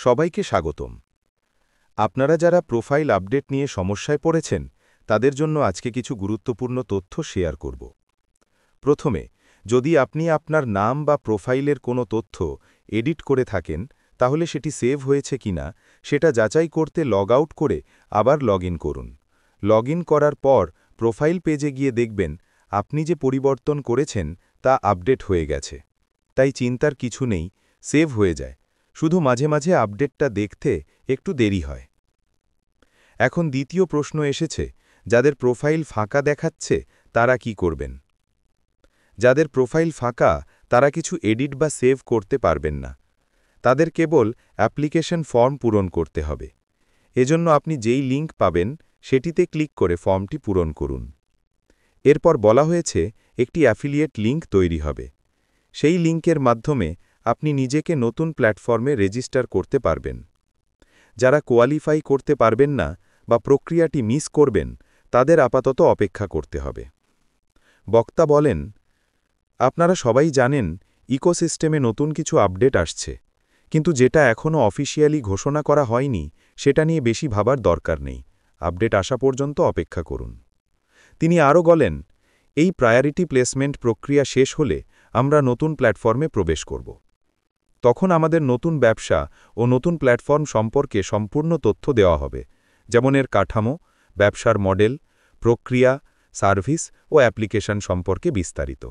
সবাইকে স্বাগতম। আপনারা যারা প্রোফাইল আপডেট নিয়ে সমস্যায় পড়েছেন তাদের জন্য আজকে কিছু গুরুত্বপূর্ণ তথ্য শেয়ার করব। প্রথমে, যদি আপনি আপনার নাম বা প্রোফাইলের কোনো তথ্য এডিট করে থাকেন তাহলে সেটি সেভ হয়েছে কিনা সেটা যাচাই করতে লগ আউট করে আবার লগ ইন করুন। লগ ইন করার পর প্রোফাইল পেজে গিয়ে দেখবেন আপনি যে পরিবর্তন করেছেন তা আপডেট হয়ে গেছে। তাই চিন্তার কিছু নেই, সেভ হয়ে যায়। শুধু মাঝে মাঝে আপডেটটা দেখতে একটু দেরি হয়। এখন দ্বিতীয় প্রশ্ন এসেছে, যাদের প্রোফাইল ফাঁকা দেখাচ্ছে তারা কি করবেন? যাদের প্রোফাইল ফাঁকা তারা কিছু এডিট বা সেভ করতে পারবেন না। তাদের কেবল অ্যাপ্লিকেশন ফর্ম পূরণ করতে হবে। এজন্য আপনি যেই লিঙ্ক পাবেন সেটিতে ক্লিক করে ফর্মটি পূরণ করুন। এরপর বলা হয়েছে একটি অ্যাফিলিয়েট লিঙ্ক তৈরি হবে। সেই লিঙ্কের মাধ্যমে আপনি নিজেকে নতুন প্ল্যাটফর্মে রেজিস্টার করতে পারবেন। যারা কোয়ালিফাই করতে পারবেন না বা প্রক্রিয়াটি মিস করবেন তাদের আপাতত অপেক্ষা করতে হবে। বক্তা বলেন, আপনারা সবাই জানেন ইকোসিস্টেমে নতুন কিছু আপডেট আসছে, কিন্তু যেটা এখনও অফিসিয়ালি ঘোষণা করা হয়নি সেটা নিয়ে বেশি ভাবার দরকার নেই। আপডেট আসা পর্যন্ত অপেক্ষা করুন। তিনি আরও বলেন, এই প্রায়োরিটি প্লেসমেন্ট প্রক্রিয়া শেষ হলে আমরা নতুন প্ল্যাটফর্মে প্রবেশ করব। তখন আমাদের নতুন ব্যবসা ও নতুন প্ল্যাটফর্ম সম্পর্কে সম্পূর্ণ তথ্য দেওয়া হবে, যেমন এর কাঠামো, ব্যবসার মডেল, প্রক্রিয়া, সার্ভিস ও অ্যাপ্লিকেশন সম্পর্কে বিস্তারিত।